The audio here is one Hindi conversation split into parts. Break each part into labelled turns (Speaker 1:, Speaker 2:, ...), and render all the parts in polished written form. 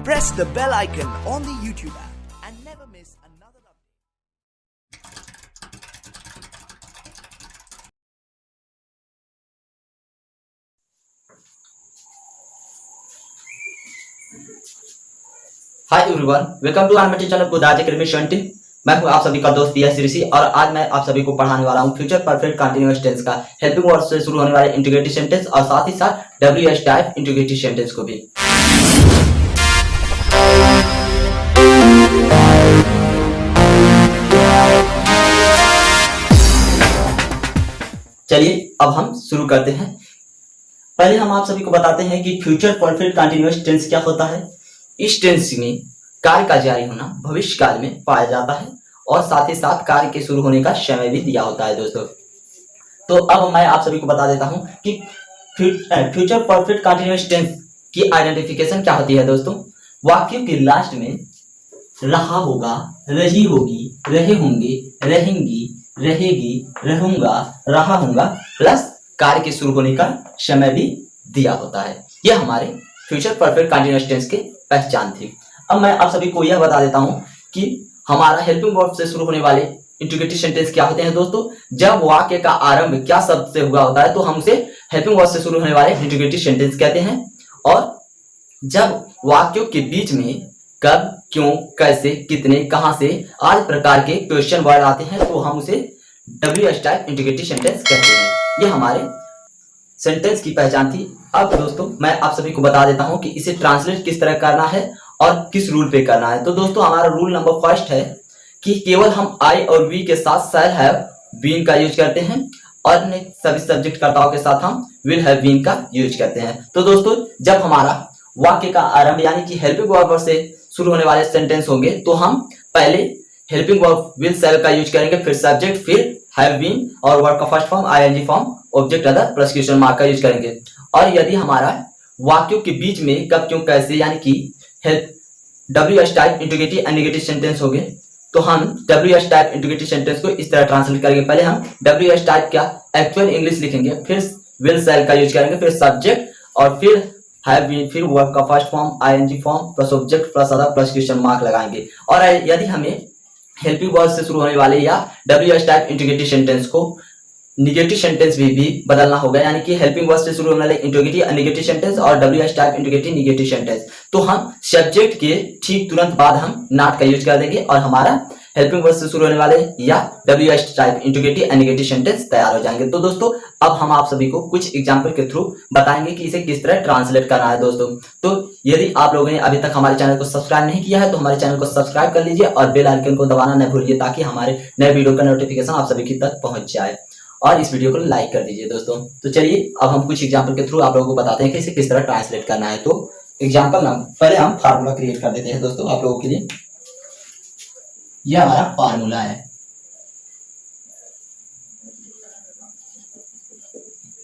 Speaker 1: Press the bell icon on the YouTube app and never miss another update.
Speaker 2: Hi everyone, welcome to our channel Gudaj Academy 20। मैं हूं आप सभी का दोस्त पीएस ऋषि और आज मैं आप सभी को पढ़ाने वाला हूं फ्यूचर परफेक्ट कंटीन्यूअस टेंस का हेल्पिंग वर्ब से शुरू होने वाले इंटीग्रेटिव सेंटेंस और साथ ही साथ डब्ल्यूएच टाइप इंटीग्रेटिव सेंटेंस को भी। चलिए अब हम शुरू करते हैं। पहले हम आप सभी को बताते हैं कि फ्यूचर परफेक्ट कंटीन्यूअस टेंस क्या होता है। इस टेंस में कार्य का जारी होना भविष्य काल में पाया जाता है और साथ ही साथ कार्य के शुरू होने का समय भी दिया होता है दोस्तों। तो अब मैं आप सभी को बता देता हूं कि फ्यूचर परफेक्ट कंटीन्यूअस टेंस की आइडेंटिफिकेशन क्या होती है दोस्तों। वाक्यों के लास्ट में रहा होगा, रही होगी, रहे होंगे, रहेंगी, रहेगी, रहूंगा, रहा होगा प्लस कार्य के शुरू होने का समय भी दिया होता है। यह हमारे फ्यूचर परफेक्ट कंटीन्यूअस टेंस के पहचान थी। अब मैं आप सभी को यह बता देता हूं कि हमारा हेल्पिंग वर्ब से शुरू होने वाले इंटीग्रेटिव सेंटेंस क्या होते हैं दोस्तों। जब वाक्य का आरंभ क्या शब्द से हुआ होता है तो हम उसे हेल्पिंग वर्ब से शुरू होने वाले इंटीग्रेटिव सेंटेंस कहते हैं। और जब वाक्यों के बीच में कब, क्यों, कैसे, कितने, कहां से आदि प्रकार के क्वेश्चन वर्ड आते हैं तो हम उसे डब्ल्यूएच टाइप इंटीग्रेटिव सेंटेंस कहते हैं। यह हमारे सेंटेंस की पहचान थी। अब दोस्तों मैं आप सभी को बता देता हूं कि इसे ट्रांसलेट किस तरह करना है और किस रूल पे करना है। तो दोस्तों हमारा रूल नंबर फर्स्ट है कि केवल हम आई और वी के साथ शैल हैव बीन का यूज करते हैं और अन्य सभी सब्जेक्ट कर्ताओं के साथ हम विल हैव बीन का यूज करते हैं। तो दोस्तों जब हमारा वाक्य का आरंभ यानी कि हेल्पिंग वर्ब से शुरू होने वाले सेंटेंस होंगे तो हम पहले हेल्पिंग वर्ब विल शैल का यूज करेंगे, फिर सब्जेक्ट, फिर हैव बीन और वर्ब का first form ING form, object other plus question mark का यूज करेंगे। और यदि हमारा वाक्यों के बीच में कब, क्यों, कैसे यानी कि help WH type integrative and negative sentence हो गए तो हम डब्ल्यूएच टाइप इंटीग्रेटिव सेंटेंस को इस तरह ट्रांसलेट करेंगे। पहले हम डब्ल्यूएच टाइप का एक्चुअल इंग्लिश लिखेंगे, फिर विल शैल का यूज करेंगे, फिर सब्जेक्ट और फिर हैव बीन, फिर वर्ब का first form ING form plus object plus other plus question mark लगाएंगे। और यदि हमें हेल्पिंग वर्ब से शुरू होने वाले या डब्ल्यूएच टाइप इंटीग्रेटिव सेंटेंस को निगेटिव सेंटेंस भी बदलना होगा यानी कि हेल्पिंग वर्ब से शुरू होने वाले इंटीग्रेटिव नेगेटिव सेंटेंस और WH type integrative negative sentence, तो हम सब्जेक्ट के ठीक तुरंत बाद हम नॉट का यूज कर देंगे और हमारा हेल्पिंग वर्ब से शुरू होने वाले या WH type integrative negative sentence तैयार हो जाएंगे। तो दोस्तों अब हम आप सभी को कुछ एग्जांपल के थ्रू बताएंगे कि इसे किस तरह ट्रांसलेट करना है दोस्तों। तो यदि आप लोगों ने अभी तक हमारे चैनल को सब्सक्राइब नहीं किया है तो हमारे चैनल को सब्सक्राइब कर लीजिए और बेल आइकन को दबाना न भूलिए ताकि हमारे नए वीडियो का नोटिफिकेशन आप सभी की तक पहुंच जाए और इस वीडियो को लाइक कर दीजिए दोस्तों। तो चलिए अब हम कुछ एग्जांपल के थ्रू आप लोगों को बताते हैं कि इसे किस तरह ट्रांसलेट करना है। तो एग्जांपल नाम पहले हम फार्मूला क्रिएट कर देते हैं दोस्तों आप लोगों के लिए। यह हमारा फार्मूला है,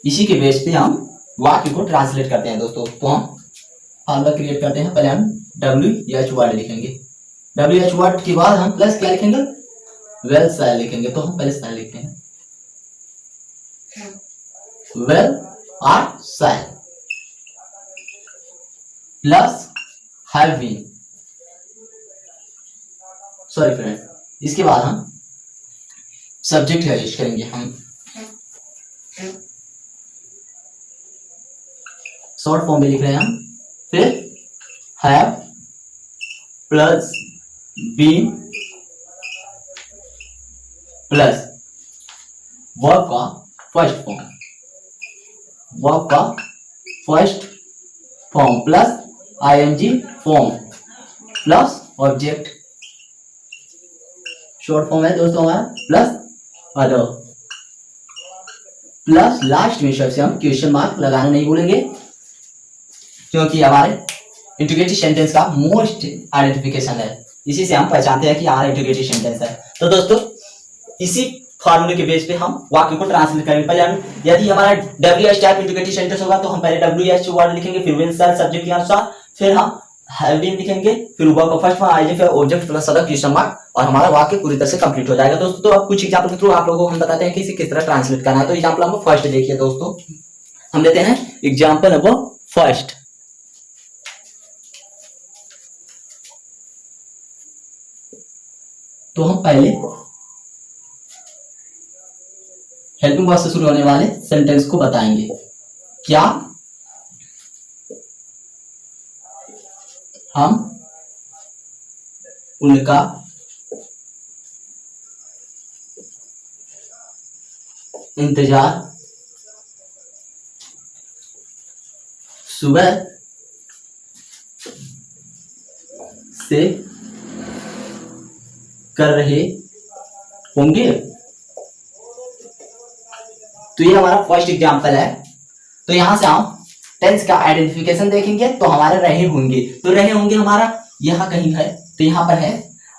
Speaker 2: इसी के बेस पे हम वाक्य को ट्रांसलेट करते हैं दोस्तों। तो हम फार्मूला क्रिएट करते हैं। पहले हम डब्ल्यूएच वर्ड लिखेंगे, डब्ल्यूएच वर्ड के बाद हम प्लस क्या लिखेंगे, वेल शैल लिखेंगे। तो हम पहले शैल लिखते हैं, वेल और shall plus have been, sorry friend, इसके बाद हम सब्जेक्ट का यूज करेंगे। हम शॉर्ट फॉर्म में लिख रहे हैं हम, फिर have plus been plus verb का फर्स्ट फॉर्म, वर्ब का first form plus ING form plus object, short form है दोस्तों हमारा, प्लस अदर प्लस लास्ट में सबसे हम क्वेश्चन मार्क लगाना नहीं भूलेंगे क्योंकि हमारे इंटीग्रेटिव सेंटेंस का मोस्ट आइडेंटिफिकेशन है, इसी से हम पहचानते हैं कि हमारा इंटीग्रेटिव सेंटेंस है। तो दोस्तों इसी फार्मूले के बेस पे हम वाक्य को ट्रांसलेट करेंगे। पहले हम यदि हमारा डब्ल्यूएच टाइप इंटीग्रेटिव सेंटेंस होगा तो हम पहले डब्ल्यूएच वर्ड लिखेंगे, फिर विल शैल सब्जेक्ट के अनुसार, फिर हम हैव बीन लिखेंगे, फिर वर्ब का फर्स्ट फॉर्म आईएनजी, फिर object plus other question mark और हमारा वाक्य पूरी तरह से कंप्लीट हो जाएगा दोस्तों। तो अब कुछ एग्जांपल के थ्रू आप लोगों को हम बताते हैं कि इसे किस तरह ट्रांसलेट करना है। तो एग्जांपल नंबर फर्स्ट देखिए दोस्तों, हम लेते हैं एग्जांपल नंबर फर्स्ट। तो हम पहले हेल्पिंग वर्ब से शुरू होने वाले सेंटेंस को बताएंगे। क्या हम उनका इंतजार सुबह से कर रहे होंगे। तो ये हमारा फर्स्ट एग्जांपल है। तो यहां से हम टेंस का आइडेंटिफिकेशन देखेंगे तो हमारे रहे होंगे, तो रहे होंगे हमारा यहां कहीं है, तो यहां पर है।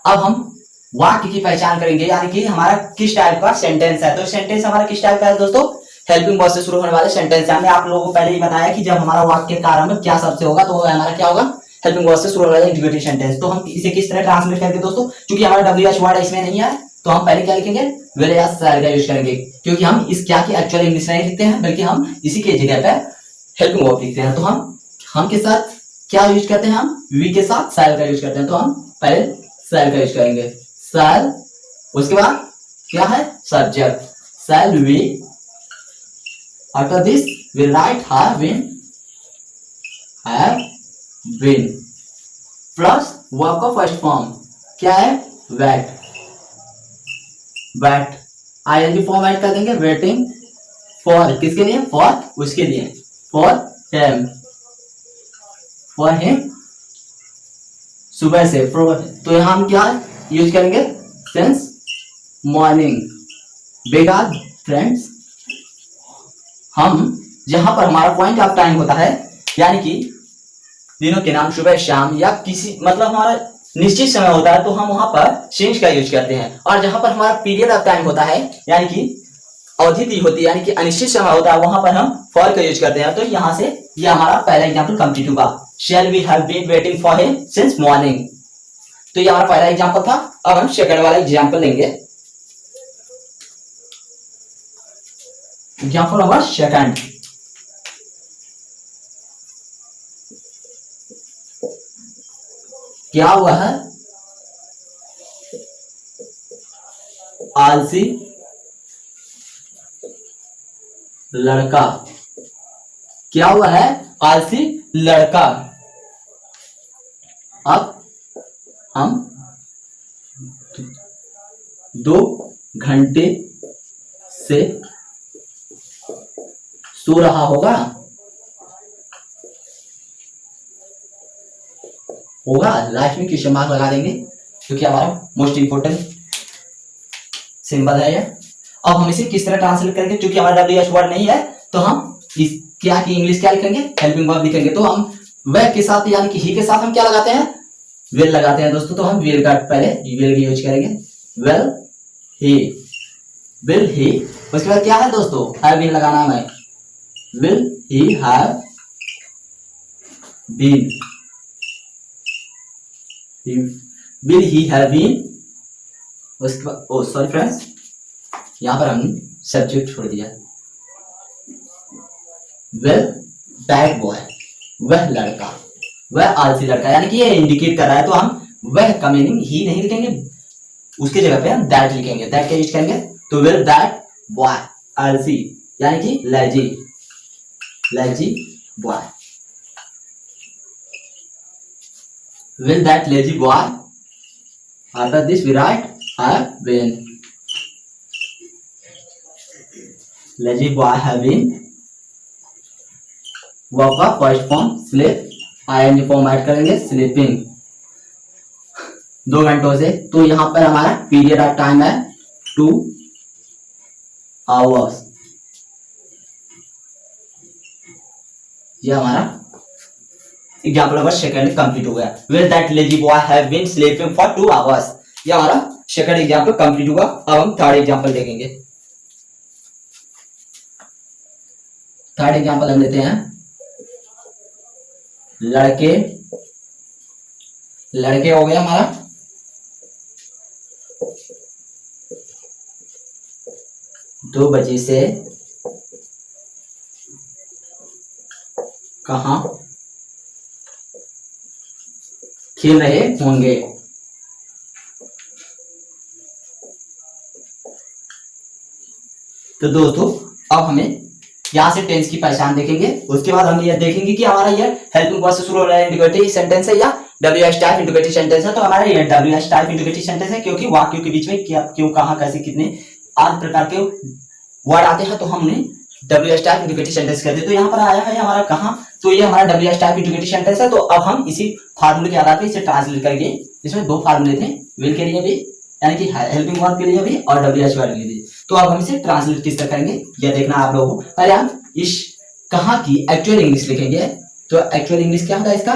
Speaker 2: अब हम वाक्य की पहचान करेंगे, यानी कि हमारा किस टाइप का सेंटेंस है। तो सेंटेंस हमारा किस टाइप का है दोस्तों, हेल्पिंग वर्ब से शुरू होने वाले सेंटेंस है। हमने आप लोगों को पहले ही बताया कि जब हमारा वाक्य के आरंभ में क्या शब्द से होगा तो वो हमारा क्या होगा, हेल्पिंग वर्ब से शुरू होने वाला इंटीग्रेटिव सेंटेंस। तो हम इसे किस तरह ट्रांसलेट करेंगे दोस्तों, क्योंकि हमारा WH वर्ड इसमें नहीं है तो हम पहले क्या लिखेंगे, विल या शैल का यूज करेंगे, क्योंकि हम इस क्या की एक्चुअल इंग्लिश नहीं लिखते हैं बल्कि हम इसी के जगह पे हेल्पिंग वर्ब लिखते हैं। तो हम के साथ क्या यूज करते हैं, हम वी के साथ शैल का यूज करते हैं। तो हम पहले शैल का यूज करेंगे, शैल, उसके बाद क्या है subject, shall we, after this we write have been plus verb का फर्स्ट फॉर्म क्या है, wait, wait ING form add कर देंगे, वेटिंग फॉर, किसके लिए, फॉर उसके लिए, फॉर हिम, फॉर हिम सुबह से, तो यहां हम क्या यूज करेंगे, सिंस मॉर्निंग, बेकार फ्रेंड्स। हम जहां पर हमारा पॉइंट ऑफ टाइम होता है, यानी कि दिनों के नाम सुबह शाम या किसी मतलब हमारा निश्चित समय होता है तो हम वहां पर सिंस का यूज करते हैं। और जहां पर हमारा पीरियड ऑफ टाइम होता है, यानी कि अवधि होती है, यानी कि अनिश्चित समय होता है, वहां पर हम फॉर का यूज करते हैं। तो यहां से ये हमारा पहला एग्जांपल कंप्लीट हुआ, shall we have been waiting for him since morning. तो ये हमारा पहला एग्जांपल था। अब हम सेकंड वाला एग्जांपल लेंगे, एग्जांपल नंबर सेकंड। क्या हुआ है, आलसी लड़का, क्या हुआ है, आलसी लड़का। अब हम 2 घंटे से सो रहा होगा, लास्ट में क्वेश्चन मार्क लगा देंगे क्योंकि हमारा मोस्ट इंपोर्टेंट सिंबल है ये। अब हम इसे किस तरह ट्रांसलेट करेंगे, क्योंकि हमारा WH वर्ड नहीं है तो हम इस क्या की इंग्लिश क्या लिखेंगे, हेल्पिंग वर्ब लिखेंगे। तो हम वह के साथ यानी कि ही के साथ हम क्या लगाते हैं, विल लगाते हैं दोस्तों। तो हम विल का पहले विल की यूज करेंगे, वेल ही, विल ही, उसके बाद क्या है दोस्तों, हैव बीन लगाना है, will he have been, will he have been, उसके बाद ओ सॉरी फ्रेंड्स, यहां पर हमने सब्जेक्ट छोड़ दिया, will that boy, वह लड़का, वह आलसी लड़का, यानी कि ये इंडिकेट कर रहा है। तो हम वह का मीनिंग ही नहीं लिखेंगे, उसके जगह पे हम दैट लिखेंगे, दैट का यूज करेंगे। तो will that boy, आलसी यानी कि lazy, lazy boy, will that lazy boy, after this we write have been, lazy boy have been, verb का first form sleep, ing form add करेंगे, स्लीपिंग 2 घंटों से। तो यहां पर हमारा पीरियड ऑफ टाइम है 2 आवर्स, यह हमारा एग्जांपल नंबर सेकंड कंप्लीट हो गया। Will that lazy boy have been sleeping for 2 hours, ये हमारा सेकंड एग्जांपल कंप्लीट हुआ। अब हम थर्ड एग्जांपल देखेंगे। थर्ड एग्जांपल हम लेते हैं, लड़के, लड़के हो गया हमारा, दो बजे से कहां खेल रहे होंगे, तो दोस्तों अब हमें यहाँ से टेंस की पहचान देखेंगे, उसके बाद हम ये देखेंगे कि हमारा ये हेल्पिंग वर्ब से शुरू हो रहा है इंडिकेटिव सेंटेंस है या WH टाइप इंडिकेटिव सेंटेंस है। तो हमारा ये WH टाइप इंडिकेटिव सेंटेंस है, क्योंकि वाक्यों के बीच में क्या, क्यों, कहां, कैसे, कितने आदि प्रकार के वर्ड आते हैं तो हम उन्हें WH टाइप इंडिकेटिव सेंटेंस कहते हैं। तो यहाँ पर आया है हमारा कहां, तो ये हमारा WH टाइप इंडिकेटिव सेंटेंस है। तो अब हम इसी फार्मूले के आधार पर इसे ट्रांसलेट करेंगे। इसमें दो फार्मूले थे, विल के लिए भी यानी कि हेल्पिंग वर्ब के लिए भी और WH वर्ड के लिए भी। तो अब हम इसे ट्रांसलेट किस तरह करेंगे ये देखना आप लोगों को। पहले हम इस कहां की एक्चुअल इंग्लिश लिखेंगे। तो एक्चुअल इंग्लिश क्या होगा इसका,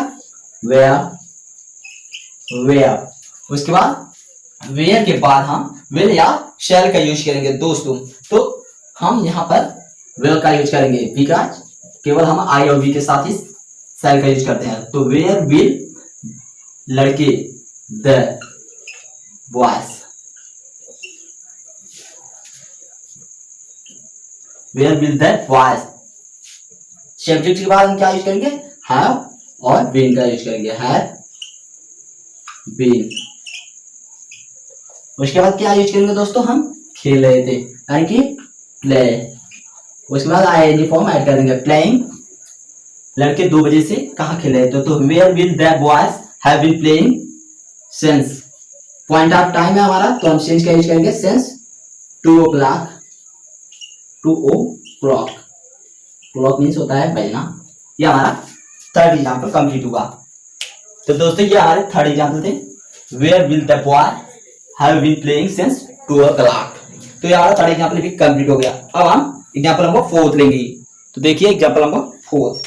Speaker 2: वेयर। उसके बाद वेयर के बाद हम विल या शैल का यूज करेंगे दोस्तों। तो हम यहाँ पर विल का यूज करेंगे बिकॉज केवल हम आई और वी के साथ ही शैल का यूज करते हैं। तो वेयर विल लड़के, the boys, where will the boys. Subject के बाद हम क्या यूज करेंगे, हैव और बीन का यूज करेंगे, हैव बीन। उसके बाद क्या यूज करेंगे दोस्तों, हम खेल रहे थे यानी कि प्ले। उसके बाद आईएनजी फॉर्म ऐड करेंगे, प्लेइंग, लड़के 2 बजे से कहां खेल रहे थे। तो where will the boys have been playing since. Point of time है हमारा, तो हम सिंस का यूज करेंगे, since 2 o'clock। 2 o'clock, clock means होता है बजना। ये हमारा थर्ड एग्जाम्पल कंप्लीट हुआ। तो दोस्तों ये हमारे थर्ड एग्जाम्पल थे, where will the boy have been playing since 2 o'clock। तो ये हमारा थर्ड एग्जाम्पल भी कंप्लीट हो गया। अब हम एग्जाम्पल नंबर 4 लेंगे। तो देखिए एग्जाम्पल नंबर 4,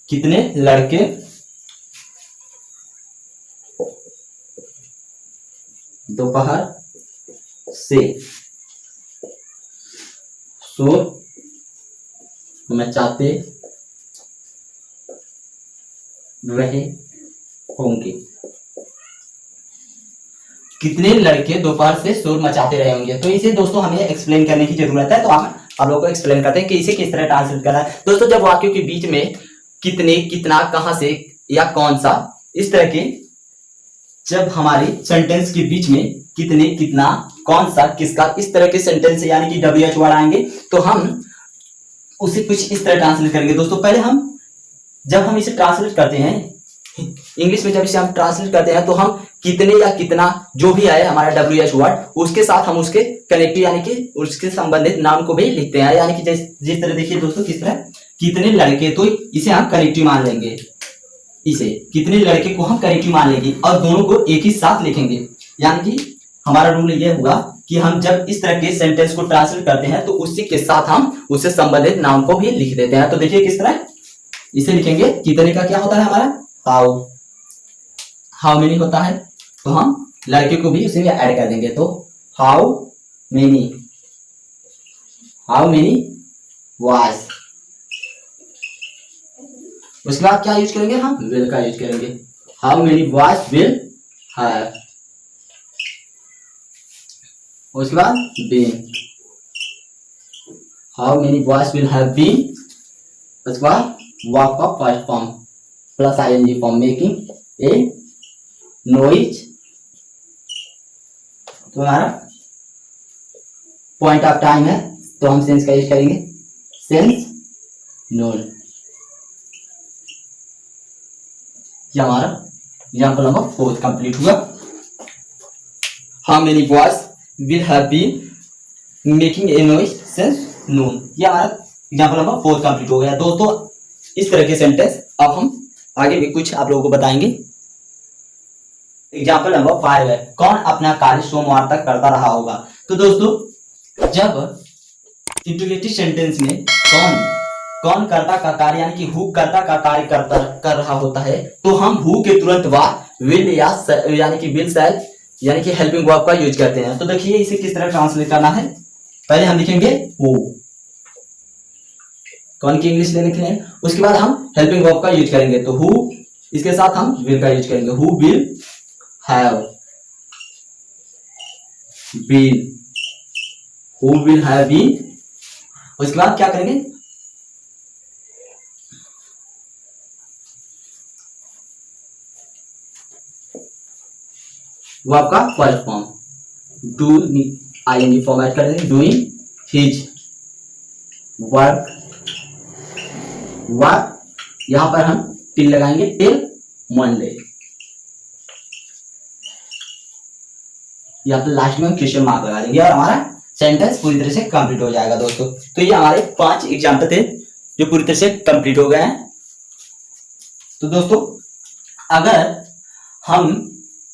Speaker 2: कितने लड़के दोपहर से शोर मचाते रहे होंगे। कितने लड़के दोपहर से शोर मचाते रहे होंगे। तो इसे दोस्तों हमें एक्सप्लेन करने की जरूरत है। तो हम लोग को एक्सप्लेन करते हैं कि इसे किस तरह ट्रांसलेट करना है। दोस्तों जब वाक्यों के बीच में कितने, कितना, कहां से या कौन सा, इस तरह के जब हमारे सेंटेंस के बीच में कितने, कितना, कौन सा, किसका, इस तरह के सेंटेंस यानी कि WH वर्ड आएंगे तो हम उसे कुछ इस तरह ट्रांसलेट करेंगे। दोस्तों पहले जब हम इसे ट्रांसलेट करते हैं इंग्लिश में, जब इसे हम ट्रांसलेट करते हैं तो हम कितने या कितना जो भी आए हमारा WH वर्ड, उसके साथ हम उसके कनेक्टिव यानी कि उसके संबंधित नाम को भी लिखते हैं। यानी कि जिस तरह देखिए दोस्तों किस तरह, कितने लड़के, तो इसे हम कनेक्टिव मान लेंगे, इसे कितने लड़के को हम कनेक्टिव मान लेंगे और दोनों को एक ही साथ लिखेंगे। यानी कि हमारा रूल यह होगा कि हम जब इस तरह के सेंटेंस को ट्रांसलेट करते हैं तो उसी के साथ हम उससे संबंधित नाम को भी लिख देते हैं। तो देखिए किस तरह इसे लिखेंगे, कितने का क्या होता है हमारा हाउ मेनी होता है, तो हम लड़के को भी उसी में ऐड कर देंगे। तो हाउ मेनी वाज। उसके बाद क्या यूज करेंगे, हम विल का यूज करेंगे, how many was will have. उसके बाद been, how many was will have been. उसके बाद वर्ब का first form plus ING form, making a noise. तो हमारा पॉइंट ऑफ टाइम है तो हम सेंस का यूज करेंगे, सेंस नोन। ये हमारा एग्जाम्पल नंबर 4 कंप्लीट हुआ। How many boys will have been making a noise since noon. ये हमारा एग्जाम्पल नंबर 4 कंप्लीट हो गया। दोस्तों इस तरह के सेंटेंस अब हम आगे भी कुछ आप लोगों को बताएंगे। एग्जाम्पल नंबर 5 है, कौन अपना कार्य सोमवार तक करता रहा होगा। तो दोस्तों जब इंट्रोगेटिव सेंटेंस में कौन कर्ता का कार्य यानी कि हु कर्ता का कार्य कर रहा होता है तो हम हु के तुरंत बाद विल या यानी कि विल शैल यानी कि हेल्पिंग वर्ब का यूज करते हैं। तो देखिए इसे किस तरह ट्रांसलेट करना है। पहले हम लिखेंगे हु, कौन की इंग्लिश ले लिखे हैं, उसके बाद हम हेल्पिंग वर्ब का यूज करेंगे। तो हु, इसके साथ हम विल का यूज करेंगे, who will have been, who will have been. उसके बाद क्या करेंगे, वो आपका first form do ING format कर देंगे, डूइंग हिज वर्क, वर्क यहां पर हम टिल लगाएंगे, टिल मंडे, यहाँ पे लास्ट में हम क्वेश्चन मार्क लगा देंगे और हमारा सेंटेंस पूरी तरह से कंप्लीट हो जाएगा दोस्तों। तो ये हमारे 5 एग्जाम्पल थे जो पूरी तरह से कंप्लीट हो गए हैं। तो दोस्तों अगर हम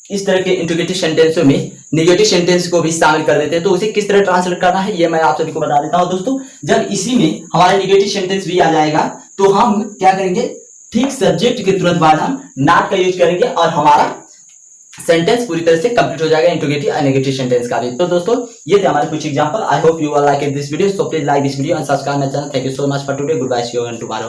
Speaker 2: इस तरह के इंट्रोगेटिव सेंटेंसों में नेगेटिव सेंटेंस को भी शामिल कर देते हैं तो उसे किस तरह ट्रांसलेट करना है ये मैं आप सभी को बता देता हूं दोस्तों। जब इसी में हमारा नेगेटिव सेंटेंस भी आ जाएगा तो हम क्या करेंगे, ठीक सब्जेक्ट के तुरंत बाद हम नॉट का यूज करेंगे और हमारा सेंटेंस पूरी तरह से कंप्लीट हो जाएगा इंट्रोगेटिव और नेगेटिव सेंटेंस का भी। तो दोस्तों ये थे हमारे कुछ example. I hope you all like this video, so please like this video and subscribe my channel. Thank you so much for today, good bye, see you on tomorrow.